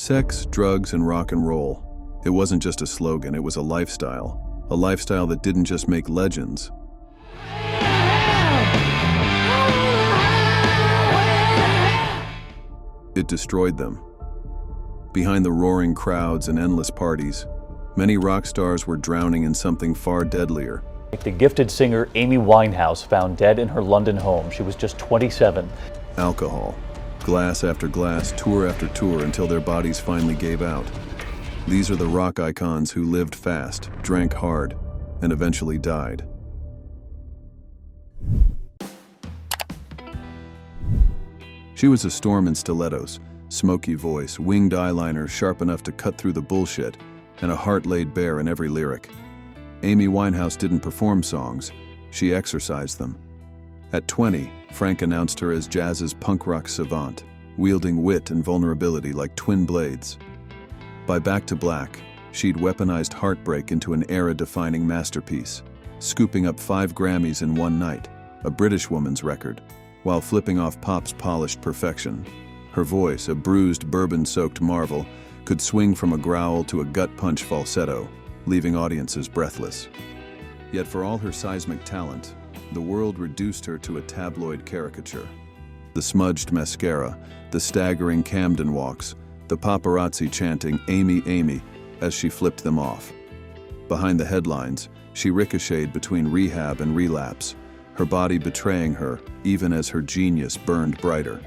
Sex, drugs, and rock and roll. It wasn't just a slogan, it was a lifestyle that didn't just make legends. It destroyed them. Behind the roaring crowds and endless parties, many rock stars were drowning in something far deadlier. The gifted singer Amy Winehouse found dead in her London home. She was just 27. Alcohol. Glass after glass, tour after tour, until their bodies finally gave out. These are the rock icons who lived fast, drank hard, and eventually died. She was a storm in stilettos, smoky voice, winged eyeliner sharp enough to cut through the bullshit, and a heart laid bare in every lyric. Amy Winehouse didn't perform songs, she exercised them. At 20, Frank announced her as jazz's punk rock savant, wielding wit and vulnerability like twin blades. By Back to Black, she'd weaponized heartbreak into an era-defining masterpiece, scooping up 5 Grammys in one night, a British woman's record, while flipping off pop's polished perfection. Her voice, a bruised, bourbon-soaked marvel, could swing from a growl to a gut-punch falsetto, leaving audiences breathless. Yet for all her seismic talent, the world reduced her to a tabloid caricature. The smudged mascara, the staggering Camden walks, the paparazzi chanting, "Amy, Amy," as she flipped them off. Behind the headlines, she ricocheted between rehab and relapse, her body betraying her even as her genius burned brighter.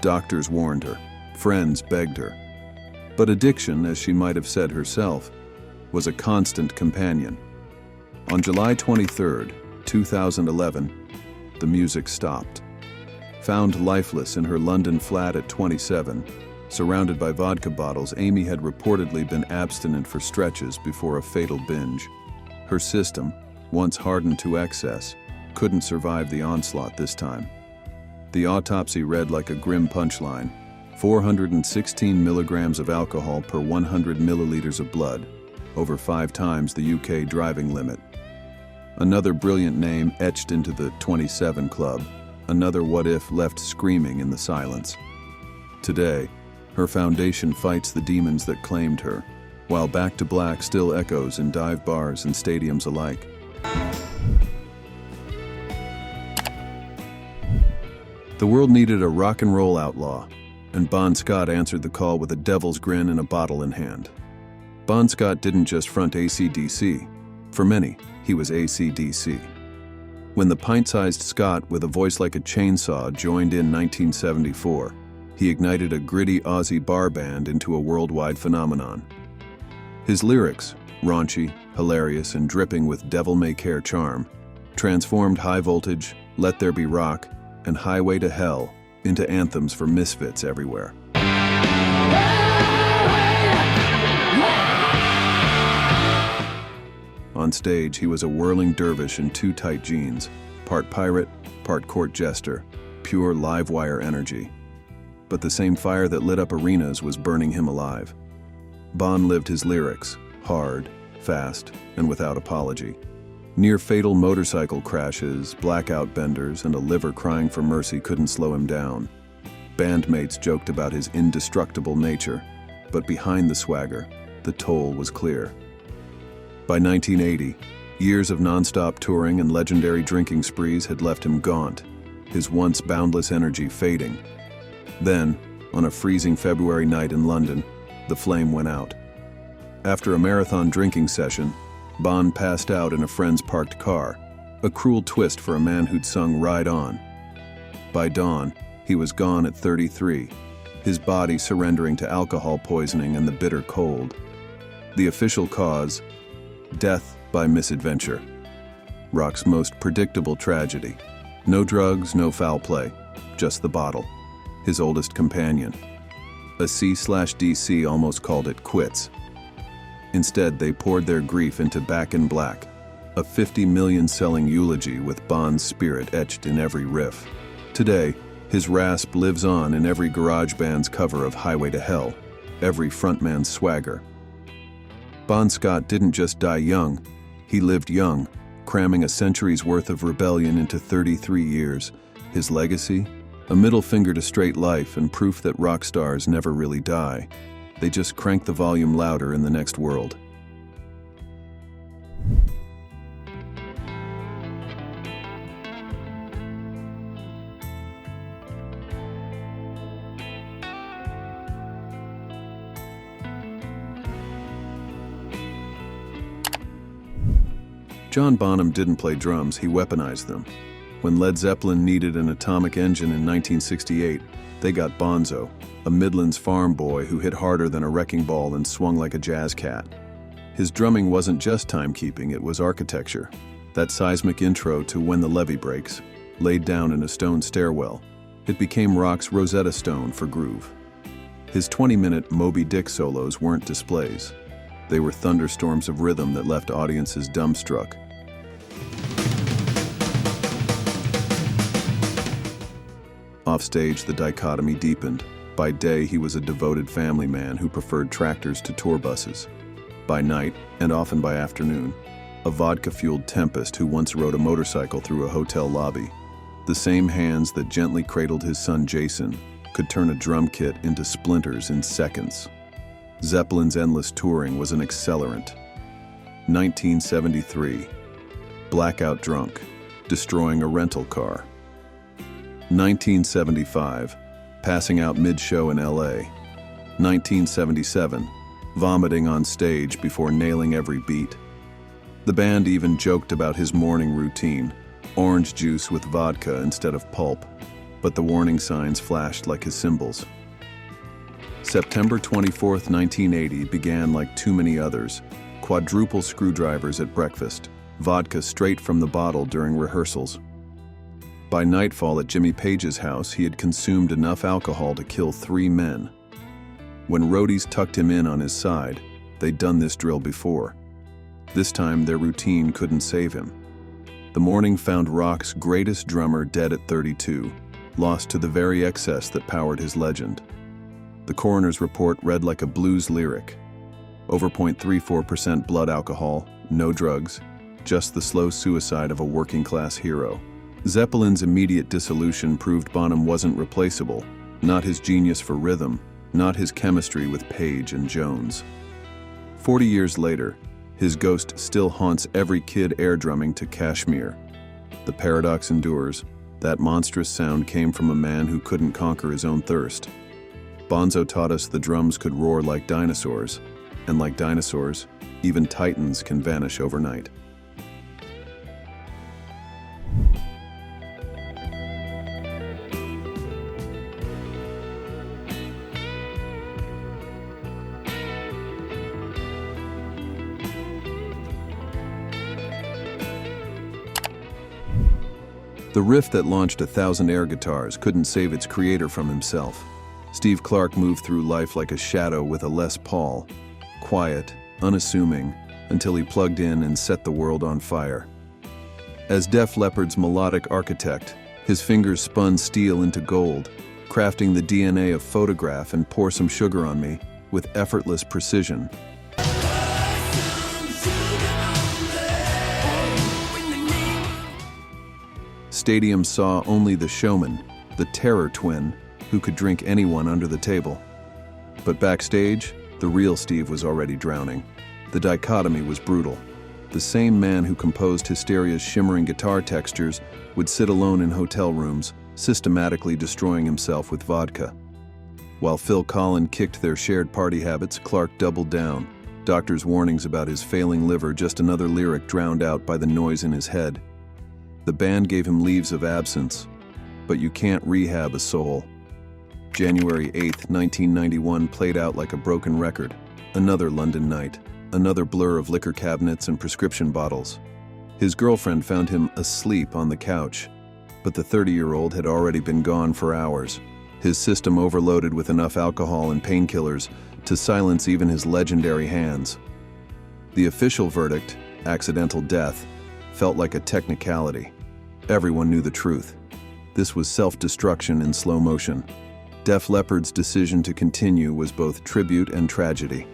Doctors warned her, friends begged her. But addiction, as she might have said herself, was a constant companion. On July 23, 2011, the music stopped. Found lifeless in her London flat at 27, surrounded by vodka bottles, Amy had reportedly been abstinent for stretches before a fatal binge. Her system, once hardened to excess, couldn't survive the onslaught this time. The autopsy read like a grim punchline: 416 milligrams of alcohol per 100 milliliters of blood, over 5 times the UK driving limit. Another brilliant name etched into the 27 Club, another what if left screaming in the silence. Today, her foundation fights the demons that claimed her, while Back to Black still echoes in dive bars and stadiums alike. The world needed a rock and roll outlaw, and Bon Scott answered the call with a devil's grin and a bottle in hand. Bon Scott didn't just front AC/DC. For many, he was AC/DC. When the pint-sized Scott with a voice like a chainsaw joined in 1974, he ignited a gritty Aussie bar band into a worldwide phenomenon. His lyrics, raunchy, hilarious, and dripping with devil-may-care charm, transformed High Voltage, Let There Be Rock, and Highway to Hell into anthems for misfits everywhere. On stage, he was a whirling dervish in 2 tight jeans, part pirate, part court jester, pure live wire energy. But the same fire that lit up arenas was burning him alive. Bon lived his lyrics, hard, fast, and without apology. Near-fatal motorcycle crashes, blackout benders, and a liver crying for mercy couldn't slow him down. Bandmates joked about his indestructible nature, but behind the swagger, the toll was clear. By 1980, years of non-stop touring and legendary drinking sprees had left him gaunt, his once boundless energy fading. Then, on a freezing February night in London, the flame went out. After a marathon drinking session, Bon passed out in a friend's parked car, a cruel twist for a man who'd sung Ride On. By dawn, he was gone at 33, his body surrendering to alcohol poisoning and the bitter cold. The official cause: death by misadventure. Rock's most predictable tragedy. No drugs, no foul play, just the bottle, his oldest companion. A C/DC almost called it quits. Instead, they poured their grief into Back in Black, a 50 million selling eulogy with Bon's spirit etched in every riff. Today, his rasp lives on in every garage band's cover of Highway to Hell, every frontman's swagger. Bon Scott didn't just die young, he lived young, cramming a century's worth of rebellion into 33 years. His legacy? A middle finger to straight life and proof that rock stars never really die. They just cranked the volume louder in the next world. John Bonham didn't play drums, he weaponized them. When Led Zeppelin needed an atomic engine in 1968, they got Bonzo, a Midlands farm boy who hit harder than a wrecking ball and swung like a jazz cat. His drumming wasn't just timekeeping, it was architecture. That seismic intro to When the Levee Breaks, laid down in a stone stairwell, it became rock's Rosetta Stone for groove. His 20-minute Moby Dick solos weren't displays. They were thunderstorms of rhythm that left audiences dumbstruck. Offstage, the dichotomy deepened. By day, he was a devoted family man who preferred tractors to tour buses. By night, and often by afternoon, a vodka-fueled tempest who once rode a motorcycle through a hotel lobby. The same hands that gently cradled his son Jason could turn a drum kit into splinters in seconds. Zeppelin's endless touring was an accelerant. 1973. Blackout drunk, destroying a rental car. 1975. Passing out mid-show in LA. 1977. Vomiting on stage before nailing every beat. The band even joked about his morning routine, orange juice with vodka instead of pulp, but the warning signs flashed like his symbols. September 24, 1980 began like too many others. Quadruple screwdrivers at breakfast, vodka straight from the bottle during rehearsals. By nightfall at Jimmy Page's house, he had consumed enough alcohol to kill 3 men. When roadies tucked him in on his side, they'd done this drill before. This time, their routine couldn't save him. The morning found rock's greatest drummer dead at 32, lost to the very excess that powered his legend. The coroner's report read like a blues lyric. Over 0.34% blood alcohol, no drugs, just the slow suicide of a working-class hero. Zeppelin's immediate dissolution proved Bonham wasn't replaceable, not his genius for rhythm, not his chemistry with Page and Jones. 40 years later, his ghost still haunts every kid air drumming to Kashmir. The paradox endures. That monstrous sound came from a man who couldn't conquer his own thirst. Bonzo taught us the drums could roar like dinosaurs, and like dinosaurs, even titans can vanish overnight. The riff that launched 1,000 air guitars couldn't save its creator from himself. Steve Clark moved through life like a shadow with a Les Paul, quiet, unassuming, until he plugged in and set the world on fire. As Def Leppard's melodic architect, his fingers spun steel into gold, crafting the DNA of Photograph and Pour Some Sugar on Me with effortless precision. Stadiums saw only the showman, the terror twin, who could drink anyone under the table. But backstage, the real Steve was already drowning. The dichotomy was brutal. The same man who composed Hysteria's shimmering guitar textures would sit alone in hotel rooms, systematically destroying himself with vodka. While Phil Collen kicked their shared party habits, Clark doubled down. Doctors' warnings about his failing liver, just another lyric drowned out by the noise in his head. The band gave him leaves of absence, but you can't rehab a soul. January 8, 1991 played out like a broken record. Another London night, another blur of liquor cabinets and prescription bottles. His girlfriend found him asleep on the couch, but the 30-year-old had already been gone for hours, his system overloaded with enough alcohol and painkillers to silence even his legendary hands. The official verdict, accidental death, felt like a technicality. Everyone knew the truth. This was self-destruction in slow motion. Def Leppard's decision to continue was both tribute and tragedy.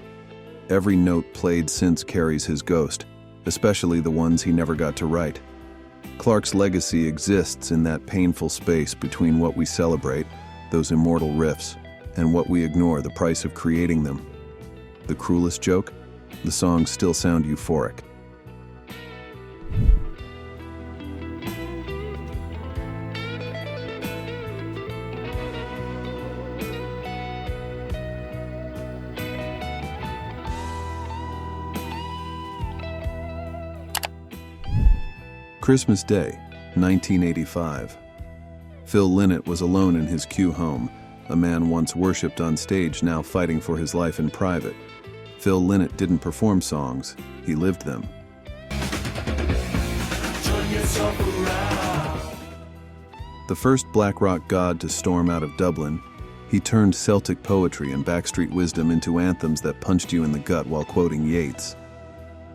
Every note played since carries his ghost, especially the ones he never got to write. Clark's legacy exists in that painful space between what we celebrate, those immortal riffs, and what we ignore, the price of creating them. The cruelest joke? The songs still sound euphoric. Christmas Day, 1985. Phil Lynott was alone in his Kew home, a man once worshipped on stage, now fighting for his life in private. Phil Lynott didn't perform songs, he lived them. The first black rock god to storm out of Dublin, he turned Celtic poetry and backstreet wisdom into anthems that punched you in the gut while quoting Yeats.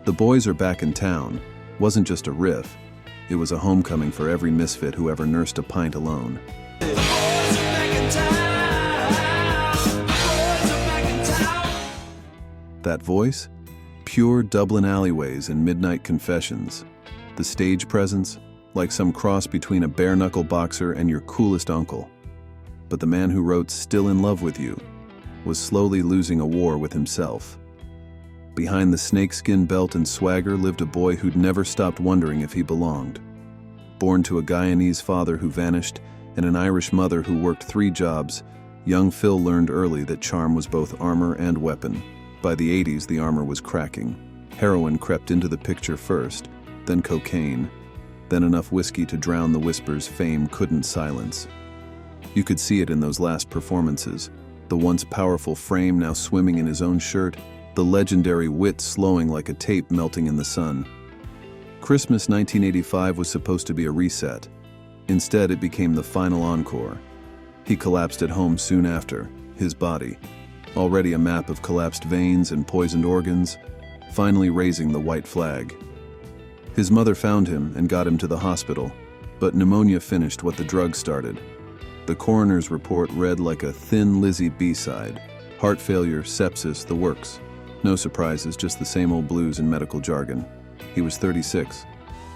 The Boys Are Back in Town wasn't just a riff, it was a homecoming for every misfit who ever nursed a pint alone. That voice? Pure Dublin alleyways and midnight confessions. The stage presence? Like some cross between a bare-knuckle boxer and your coolest uncle. But the man who wrote Still in Love with You was slowly losing a war with himself. Behind the snakeskin belt and swagger lived a boy who'd never stopped wondering if he belonged. Born to a Guyanese father who vanished and an Irish mother who worked 3 jobs, young Phil learned early that charm was both armor and weapon. By the 80s, the armor was cracking. Heroin crept into the picture first, then cocaine, then enough whiskey to drown the whispers fame couldn't silence. You could see it in those last performances, the once powerful frame now swimming in his own shirt, the legendary wit slowing like a tape melting in the sun. Christmas 1985 was supposed to be a reset. Instead, it became the final encore. He collapsed at home soon after, his body, already a map of collapsed veins and poisoned organs, finally raising the white flag. His mother found him and got him to the hospital, but pneumonia finished what the drug started. The coroner's report read like a Thin Lizzy B-side. Heart failure, sepsis, the works. No surprises, just the same old blues and medical jargon. He was 36.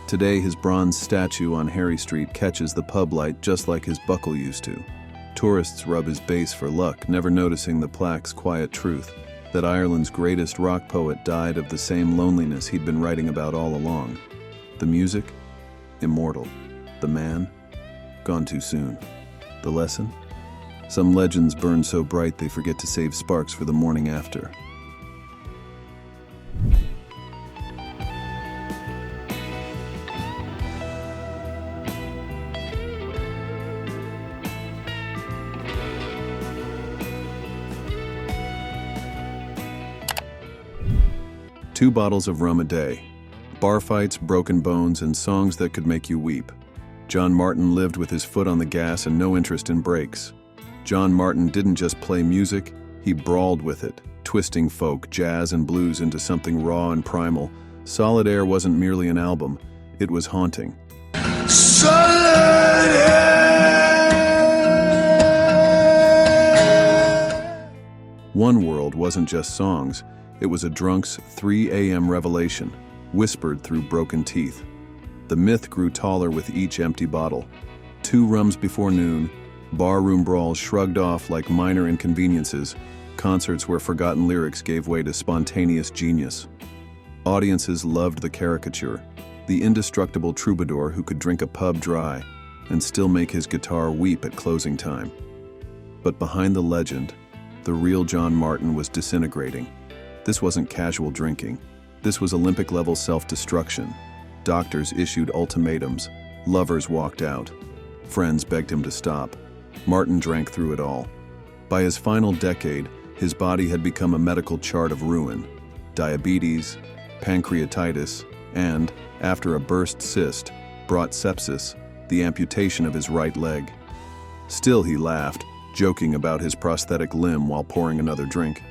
Today, his bronze statue on Harry Street catches the pub light just like his buckle used to. Tourists rub his base for luck, never noticing the plaque's quiet truth, that Ireland's greatest rock poet died of the same loneliness he'd been writing about all along. The music? Immortal. The man? Gone too soon. The lesson? Some legends burn so bright they forget to save sparks for the morning after. Two bottles of rum a day. Bar fights, broken bones, and songs that could make you weep. John Martyn lived with his foot on the gas and no interest in breaks. John Martyn didn't just play music, he brawled with it, twisting folk, jazz, and blues into something raw and primal. Solid Air wasn't merely an album, it was haunting. Solid Air! One World wasn't just songs, it was a drunk's 3 a.m. revelation, whispered through broken teeth. The myth grew taller with each empty bottle. 2 rums before noon, barroom brawls shrugged off like minor inconveniences, concerts where forgotten lyrics gave way to spontaneous genius. Audiences loved the caricature, the indestructible troubadour who could drink a pub dry and still make his guitar weep at closing time. But behind the legend, the real John Martyn was disintegrating. This wasn't casual drinking. This was Olympic-level self-destruction. Doctors issued ultimatums. Lovers walked out. Friends begged him to stop. Martyn drank through it all. By his final decade, his body had become a medical chart of ruin. Diabetes, pancreatitis, and, after a burst cyst, brought sepsis, the amputation of his right leg. Still he laughed, joking about his prosthetic limb while pouring another drink.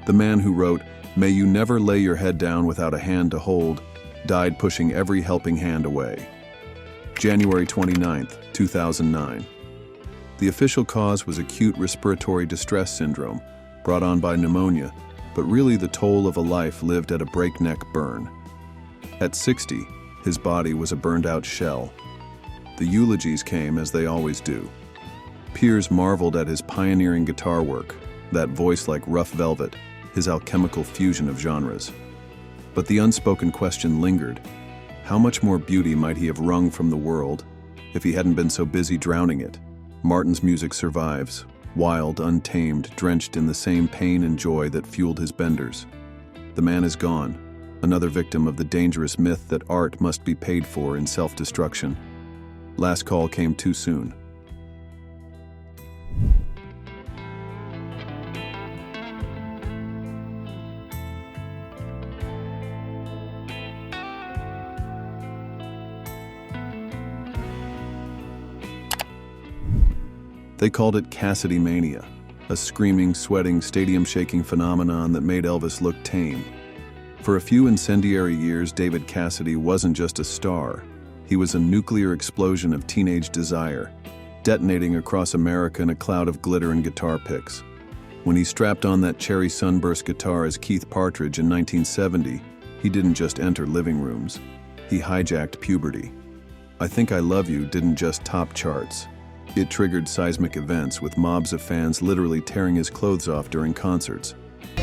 The man who wrote, "May you never lay your head down without a hand to hold," died pushing every helping hand away. January 29, 2009. The official cause was acute respiratory distress syndrome, brought on by pneumonia, but really the toll of a life lived at a breakneck burn. At 60, his body was a burned-out shell. The eulogies came as they always do. Peers marveled at his pioneering guitar work, that voice like rough velvet, his alchemical fusion of genres. But the unspoken question lingered. How much more beauty might he have wrung from the world if he hadn't been so busy drowning it? Martyn's music survives, wild, untamed, drenched in the same pain and joy that fueled his benders. The man is gone, another victim of the dangerous myth that art must be paid for in self-destruction. Last call came too soon. They called it Cassidy mania, a screaming, sweating, stadium-shaking phenomenon that made Elvis look tame. For a few incendiary years, David Cassidy wasn't just a star. He was a nuclear explosion of teenage desire, detonating across America in a cloud of glitter and guitar picks. When he strapped on that cherry sunburst guitar as Keith Partridge in 1970, he didn't just enter living rooms. He hijacked puberty. I Think I Love You didn't just top charts. It triggered seismic events, with mobs of fans literally tearing his clothes off during concerts.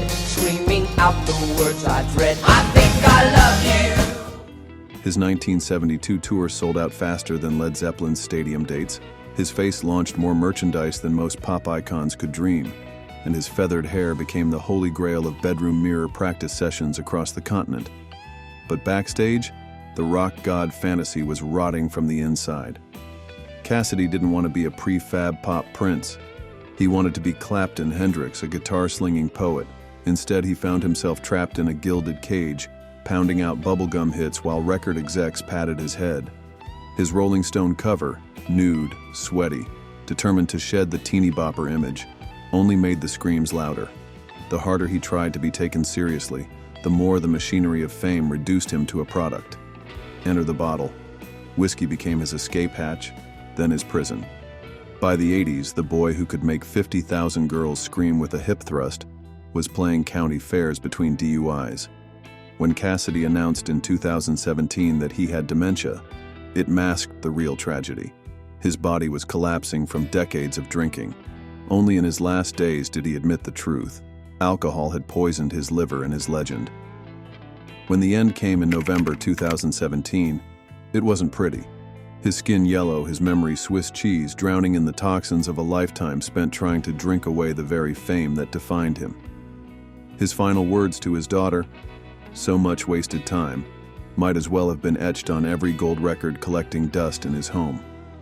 Screaming out the words I dread, I think I love you. His 1972 tour sold out faster than Led Zeppelin's stadium dates. His face launched more merchandise than most pop icons could dream, and his feathered hair became the holy grail of bedroom mirror practice sessions across the continent. But backstage, the rock god fantasy was rotting from the inside. Cassidy didn't want to be a prefab pop prince. He wanted to be Clapton Hendrix, a guitar-slinging poet. Instead, he found himself trapped in a gilded cage, pounding out bubblegum hits while record execs patted his head. His Rolling Stone cover, nude, sweaty, determined to shed the teeny bopper image, only made the screams louder. The harder he tried to be taken seriously, the more the machinery of fame reduced him to a product. Enter the bottle. Whiskey became his escape hatch, then his prison. By the 80s, the boy who could make 50,000 girls scream with a hip thrust was playing county fairs between DUIs. When Cassidy announced in 2017 that he had dementia, it masked the real tragedy. His body was collapsing from decades of drinking. Only in his last days did he admit the truth. Alcohol had poisoned his liver and his legend. When the end came in November 2017, it wasn't pretty. His skin yellow, his memory Swiss cheese, drowning in the toxins of a lifetime spent trying to drink away the very fame that defined him. His final words to his daughter, "So much wasted time," might as well have been etched on every gold record collecting dust in his home.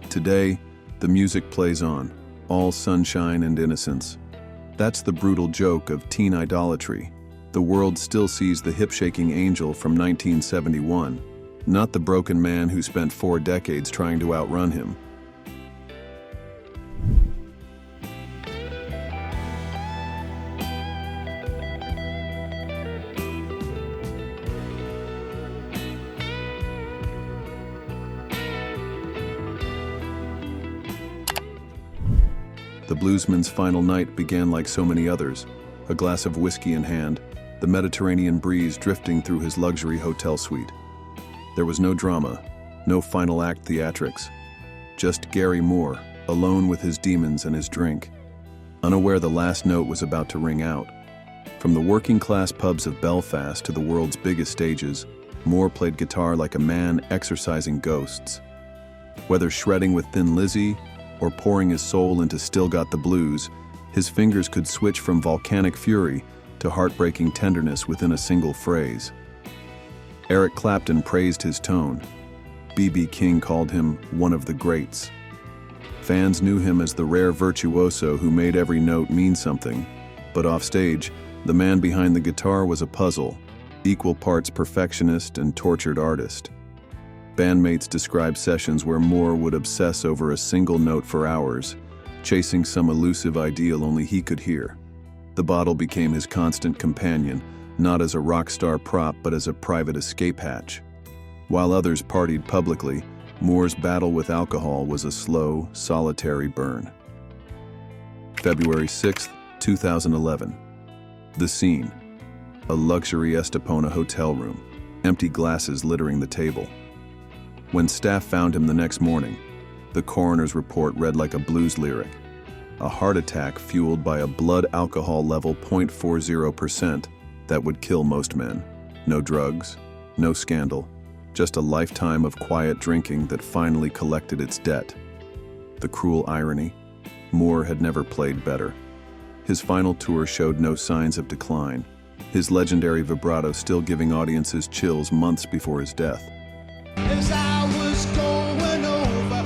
Today, the music plays on, all sunshine and innocence. That's the brutal joke of teen idolatry. The world still sees the hip-shaking angel from 1971, not the broken man who spent 4 decades trying to outrun him. The bluesman's final night began like so many others, a glass of whiskey in hand, the Mediterranean breeze drifting through his luxury hotel suite. There was no drama, no final act theatrics, just Gary Moore, alone with his demons and his drink, unaware the last note was about to ring out. From the working-class pubs of Belfast to the world's biggest stages, Moore played guitar like a man exorcising ghosts. Whether shredding with Thin Lizzy or pouring his soul into Still Got the Blues, his fingers could switch from volcanic fury to heartbreaking tenderness within a single phrase. Eric Clapton praised his tone. B.B. King called him one of the greats. Fans knew him as the rare virtuoso who made every note mean something, but offstage, the man behind the guitar was a puzzle, equal parts perfectionist and tortured artist. Bandmates described sessions where Moore would obsess over a single note for hours, chasing some elusive ideal only he could hear. The bottle became his constant companion, not as a rock star prop but as a private escape hatch. While others partied publicly, Moore's battle with alcohol was a slow, solitary burn. February 6, 2011. The scene: a luxury Estepona hotel room, empty glasses littering the table. When staff found him the next morning, the coroner's report read like a blues lyric. a heart attack fueled by a blood alcohol level 0.40% that would kill most men. No drugs, no scandal, just a lifetime of quiet drinking that finally collected its debt. The cruel irony, Moore had never played better. His final tour showed no signs of decline, his legendary vibrato still giving audiences chills months before his death. As I was going over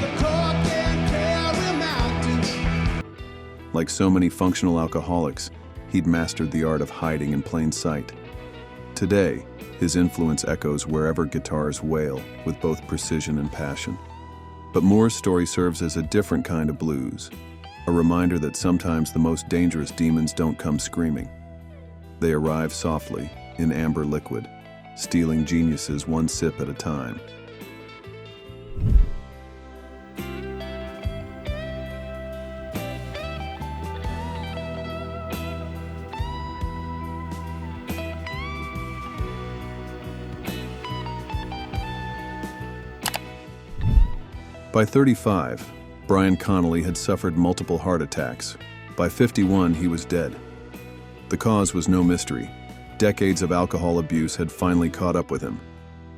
the Cork and Kerry mountains. Like so many functional alcoholics, he'd mastered the art of hiding in plain sight. Today, his influence echoes wherever guitars wail with both precision and passion. But Moore's story serves as a different kind of blues, a reminder that sometimes the most dangerous demons don't come screaming. They arrive softly, in amber liquid, stealing geniuses one sip at a time. By 35, Brian Connelly had suffered multiple heart attacks. By 51, he was dead. The cause was no mystery. Decades of alcohol abuse had finally caught up with him.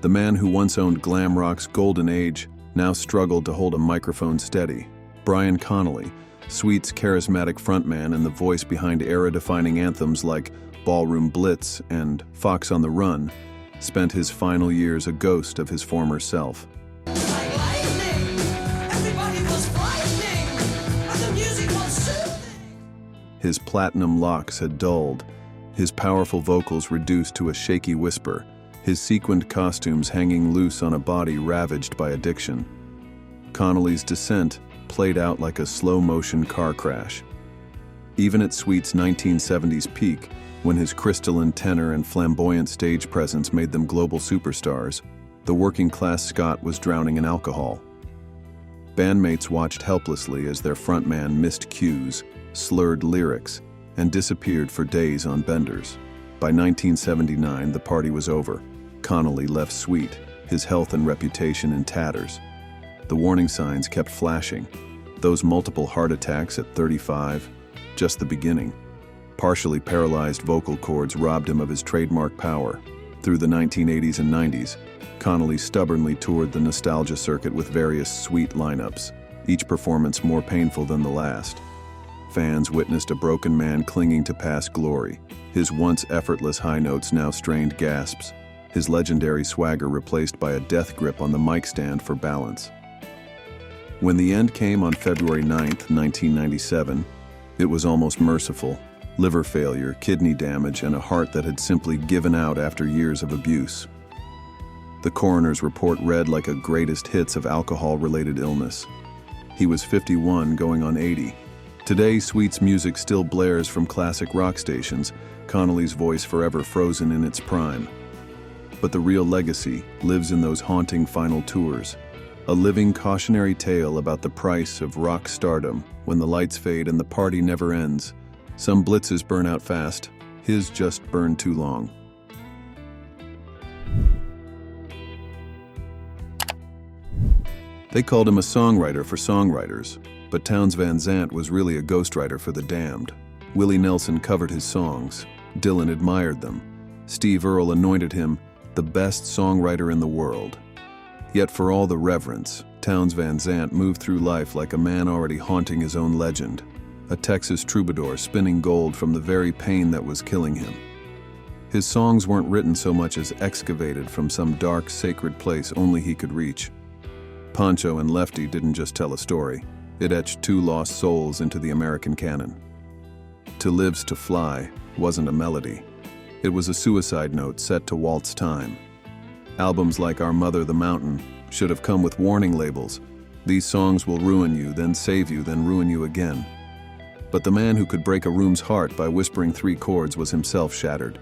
The man who once owned glam rock's golden age now struggled to hold a microphone steady. Brian Connelly, Sweet's charismatic frontman and the voice behind era-defining anthems like Ballroom Blitz and Fox on the Run, spent his final years a ghost of his former self. Like lightning, everybody was frightening, and the music was soothing. His platinum locks had dulled, his powerful vocals reduced to a shaky whisper, his sequined costumes hanging loose on a body ravaged by addiction. Connelly's descent played out like a slow-motion car crash. Even at Sweet's 1970s peak, when his crystalline tenor and flamboyant stage presence made them global superstars, the working-class Scot was drowning in alcohol. Bandmates watched helplessly as their frontman missed cues, slurred lyrics, and disappeared for days on benders. By 1979, the party was over. Connelly left Sweet, his health and reputation in tatters. The warning signs kept flashing. Those multiple heart attacks at 35, just the beginning. Partially paralyzed vocal cords robbed him of his trademark power. Through the 1980s and 90s, Connelly stubbornly toured the nostalgia circuit with various Sweet lineups, each performance more painful than the last. Fans witnessed a broken man clinging to past glory, his once effortless high notes now strained gasps, his legendary swagger replaced by a death grip on the mic stand for balance. When the end came on February 9, 1997, it was almost merciful. Liver failure, kidney damage, and a heart that had simply given out after years of abuse. The coroner's report read like a greatest hits of alcohol-related illness. He was 51, going on 80. Today, Sweet's music still blares from classic rock stations, Connelly's voice forever frozen in its prime. But the real legacy lives in those haunting final tours, a living cautionary tale about the price of rock stardom when the lights fade and the party never ends. Some blitzes burn out fast, his just burned too long. They called him a songwriter for songwriters, but Townes Van Zandt was really a ghostwriter for the damned. Willie Nelson covered his songs. Dylan admired them. Steve Earle anointed him the best songwriter in the world. Yet for all the reverence, Townes Van Zandt moved through life like a man already haunting his own legend, a Texas troubadour spinning gold from the very pain that was killing him. His songs weren't written so much as excavated from some dark, sacred place only he could reach. Pancho and Lefty didn't just tell a story. It etched two lost souls into the American canon. To Live's to Fly wasn't a melody. It was a suicide note set to waltz time. Albums like Our Mother the Mountain should have come with warning labels. These songs will ruin you, then save you, then ruin you again. But the man who could break a room's heart by whispering 3 chords was himself shattered.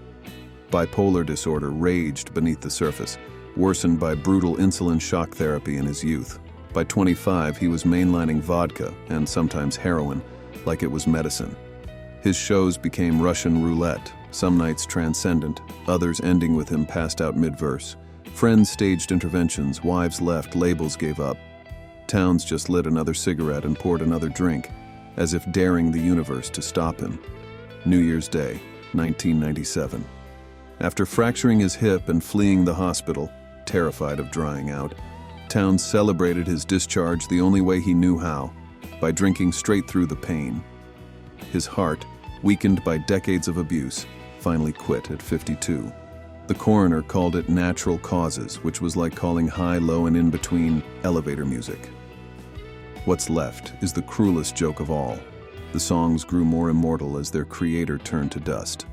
Bipolar disorder raged beneath the surface, worsened by brutal insulin shock therapy in his youth. By 25, he was mainlining vodka, and sometimes heroin, like it was medicine. His shows became Russian roulette, some nights transcendent, others ending with him passed out mid-verse. Friends staged interventions, wives left, labels gave up. Townes just lit another cigarette and poured another drink, as if daring the universe to stop him. New Year's Day, 1997. After fracturing his hip and fleeing the hospital, terrified of drying out, Townes celebrated his discharge the only way he knew how, by drinking straight through the pain. His heart, weakened by decades of abuse, finally quit at 52. The coroner called it natural causes, which was like calling high, low, and in between elevator music. What's left is the cruelest joke of all. The songs grew more immortal as their creator turned to dust.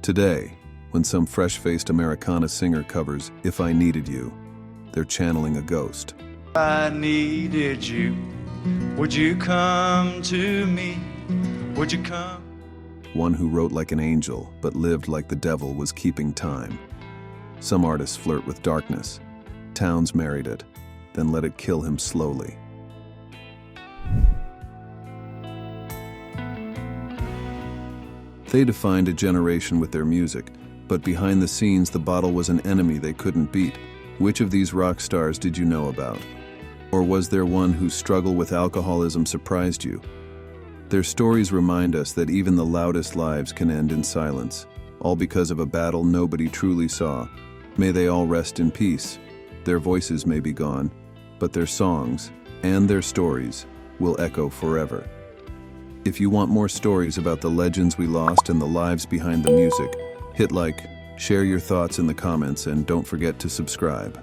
Today, when some fresh-faced Americana singer covers If I Needed You, they're channeling a ghost. I needed you. Would you come to me? Would you come? One who wrote like an angel but lived like the devil was keeping time. Some artists flirt with darkness. Townes married it, then let it kill him slowly. They defined a generation with their music, but behind the scenes the bottle was an enemy they couldn't beat. Which of these rock stars did you know about? Or was there one whose struggle with alcoholism surprised you? Their stories remind us that even the loudest lives can end in silence, all because of a battle nobody truly saw. May they all rest in peace. Their voices may be gone, but their songs and their stories will echo forever. If you want more stories about the legends we lost and the lives behind the music, hit like, share your thoughts in the comments, and don't forget to subscribe.